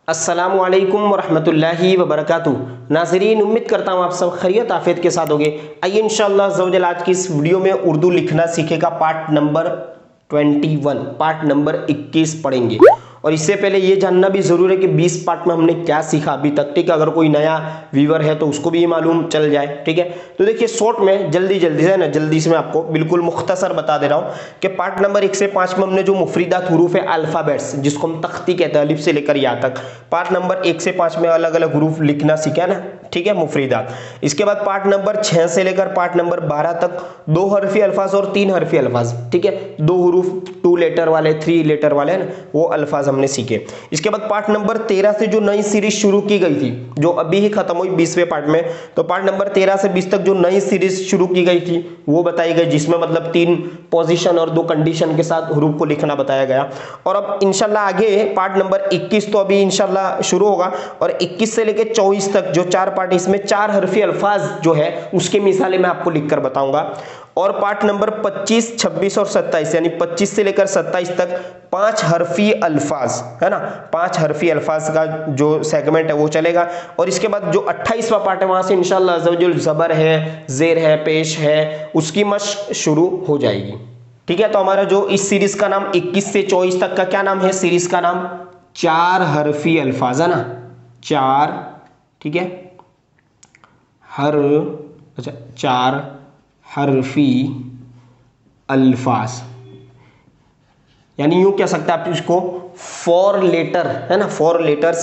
अस्सलामुअलैकुम वरहमतुल्लाहि वबरकातुहू। नाज़रीन, उम्मीद करता हूँ आप सब खैरियत आफियत के साथ होंगे। आइए इंशाअल्लाह अज़्ज़ा वजल आज की इस वीडियो में उर्दू लिखना सीखेगा पार्ट नंबर 21, पार्ट नंबर 21 पढ़ेंगे। और इससे पहले ये जानना भी ज़रूर है कि 20 पार्ट में हमने क्या सीखा अभी तक, ठीक है। अगर कोई नया व्यूअर है तो उसको भी मालूम चल जाए, ठीक है। तो देखिए शॉर्ट में जल्दी जल्दी से ना जल्दी से मैं आपको बिल्कुल मुख्तसर बता दे रहा हूँ कि पार्ट नंबर 1 से 5 में हमने जो मुफरीदात हुरूफ है अल्फ़ाबेट्स, जिसको हम तख्ती कहते हैं अलिफ से लेकर या तक, पार्ट नंबर 1 से 5 में अलग अलग हुरूफ लिखना सीखा ना, ठीक है, मुफरीदात। इसके बाद पार्ट नंबर 6 से लेकर पार्ट नंबर 12 तक 2 हरफी अल्फाज और 3 हरफी अल्फाज, ठीक है। 2 हुरूफ 2 लेटर वाले 3 लेटर वाले ना वो अल्फाज हमने सीखे। इसके बाद पार्ट नंबर 13 से जो नई सीरीज शुरू की गई थी, जो अभी ही खत्म हुई 20वें पार्ट में, तो पार्ट नंबर 13 से 20 तक जो नई सीरीज शुरू की गई थी वो बताई गई, जिसमें मतलब 3 पोजीशन और 2 कंडीशन के साथ हुरूफ को लिखना बताया गया। और अब इंशाल्लाह आगे पार्ट नंबर 21 तो अभी इंशाल्लाह शुरू होगा, और 21 से लेकर 24 तक जो 4 पार्ट, इसमें 4 हरफी अल्फाज जो है उसके मिसालें मैं आपको लिखकर बताऊंगा। और पार्ट नंबर 25, 26 और 27 यानी 25 से लेकर 27 तक 5 हरफी अल्फाज, है ना, 5 हरफी अल्फाज का जो सेगमेंट है वो चलेगा। और इसके बाद जो 28वां पार्ट है वहां से इंशाल्लाह जो जबर है, जेर है, पेश है, उसकी मशक शुरू हो जाएगी, ठीक है। तो हमारा जो इस सीरीज का नाम 21 से 24 तक का क्या नाम है, सीरीज का नाम 4 हरफी अल्फाज, है ना, 4, ठीक है, 4 हरफी अल्फाज, यानी यूं कह सकते हैं आप इसको 4 लेटर, है ना, 4 लेटर्स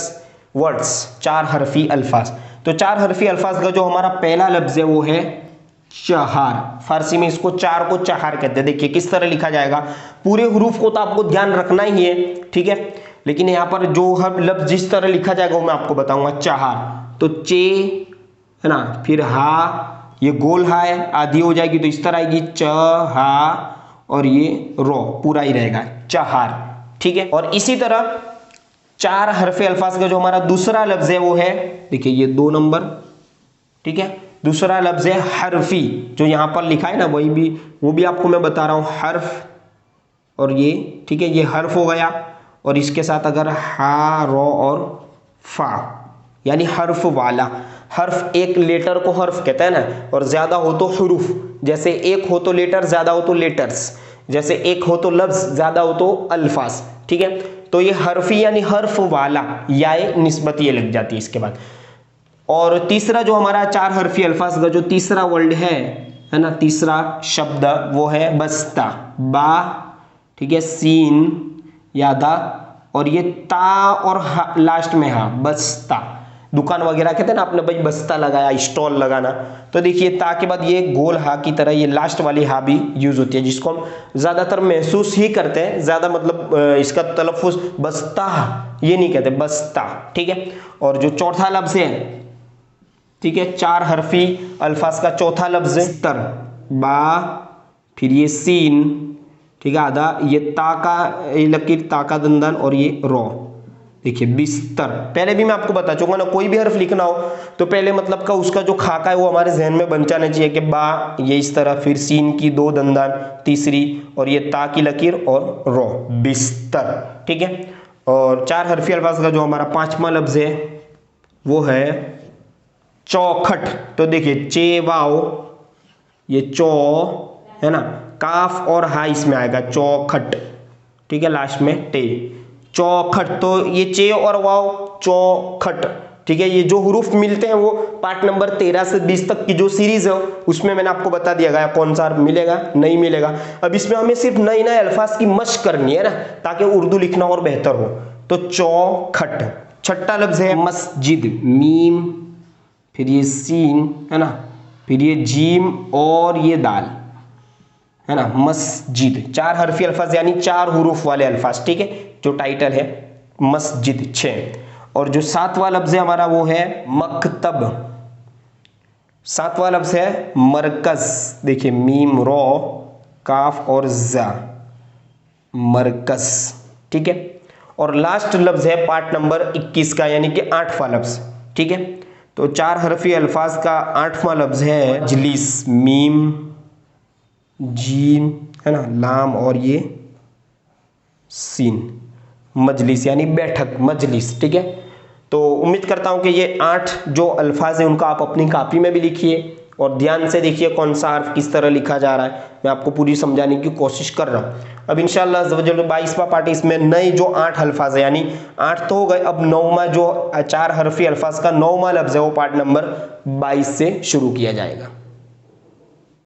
वर्ड्स, 4 हरफी अल्फाज। तो 4 हरफी अल्फाज का जो हमारा पहला लफ्ज है वो है चहार। फारसी में इसको 4 को चहार कहते हैं। देखिए किस तरह लिखा जाएगा, पूरे हुरूफ को तो आपको ध्यान रखना ही है, ठीक है, लेकिन यहां पर जो हर लफ्ज जिस तरह लिखा जाएगा वो मैं आपको बताऊंगा। चहार तो चे, है ना, फिर हा, ये गोल हा है, आधी हो जाएगी तो इस तरह आएगी च हा, और ये रो पूरा ही रहेगा चहार, ठीक है। और इसी तरह 4 हरफे अल्फाज का जो हमारा दूसरा लफ्ज है वो है, देखिए ये 2 नंबर, ठीक है, दूसरा लफ्ज है हरफी, जो यहां पर लिखा है ना वो भी आपको मैं बता रहा हूं, हर्फ, और ये, ठीक है, ये हर्फ हो गया। और इसके साथ अगर हा, रो और फा, यानी हर्फ वाला। हर्फ एक लेटर को हर्फ कहते हैं ना, और ज्यादा हो तो हुरूफ, जैसे एक हो तो लेटर, ज्यादा हो तो लेटर्स, जैसे एक हो तो लफ्ज, ज्यादा हो तो अल्फाज, ठीक है। तो ये हर्फी यानी हर्फ वाला, या निस्बत ये लग जाती है इसके बाद। और तीसरा जो हमारा 4 हरफी अल्फाज का जो तीसरा वर्ड है ना, तीसरा शब्द वो है बस्ता, बा, ठीक है, सीन या दा, और ये ता और हा, लास्ट में हा, बस्ता। दुकान वगैरह कहते हैं ना आपने भाई बस्ता लगाया, स्टॉल लगाना, तो देखिए ता के बाद ये गोल हा की तरह ये लास्ट वाली हा भी यूज होती है, जिसको हम ज्यादातर महसूस ही करते हैं, ज्यादा मतलब इसका तलफ्फुज बस्ता ये नहीं कहते, बस्ता, ठीक है। और जो चौथा लफ्ज है, ठीक है, 4 हरफी अल्फाज का चौथा लफ्ज है तर, बा, फिर ये सीन, ठीक है, आधा, ये ता का ये लकीर, ता का दंदन, और ये रो, देखिए बिस्तर। पहले भी मैं आपको बता चुका ना, कोई भी हर्फ लिखना हो तो पहले मतलब का उसका जो खाका है वो हमारे जहन में बन जाना चाहिए कि बा ये इस तरह, फिर सीन की 2 दंदान, तीसरी, और ये ता की लकीर, और रो, बिस्तर, ठीक है। और 4 हरफी अल्फाज का जो हमारा 5वां लफ्ज है वो है चौखट। तो देखिए चे वाओ, ये चौ, है ना, काफ और हा इसमें आएगा चौखट, ठीक है, लास्ट में टे, चौखट। तो ये चे और वाओ चौखट, ठीक है। ये जो हुरूफ मिलते हैं वो पार्ट नंबर 13 से 20 तक की जो सीरीज है उसमें मैंने आपको बता दिया गया कौन सा मिलेगा, नहीं मिलेगा। अब इसमें हमें सिर्फ नए नए अल्फाज की मशक करनी है ना, ताकि उर्दू लिखना और बेहतर हो। तो चौखट। छठा लफ्ज है मस्जिद, मीम, फिर ये सीन, है ना, फिर ये जीम, और ये दाल, है ना, मस्जिद। 4 हरफी अल्फाज यानी 4 हुरूफ वाले अल्फाज, ठीक है, जो टाइटल है मस्जिद 6। और जो 7वां लफ्ज है हमारा वो है मकतब। 7वां लफ्ज है मरकज, देखिए मीम, रो, काफ और जा, मरकज, ठीक है। और लास्ट लफ्ज है पार्ट नंबर 21 का, यानी कि 8वां लफ्ज, ठीक है। तो 4 हरफी अल्फाज का 8वां लफ्ज है मजलिस, मीम, जीम, है ना, लाम, और ये सीन, मजलिस यानी बैठक, मजलिस, ठीक है। तो उम्मीद करता हूँ कि ये 8 जो अल्फाज हैं उनका आप अपनी कॉपी में भी लिखिए और ध्यान से देखिए कौन सा हर्फ किस तरह लिखा जा रहा है। मैं आपको पूरी समझाने की कोशिश कर रहा हूँ। अब इंशाल्लाह 22वां पार्ट इसमें नए जो 8 अल्फाज है, यानी 8 तो हो गए, अब 9वां जो 4 हरफी अल्फाज का 9वां लफ्ज है वो पार्ट नंबर 22 से शुरू किया जाएगा।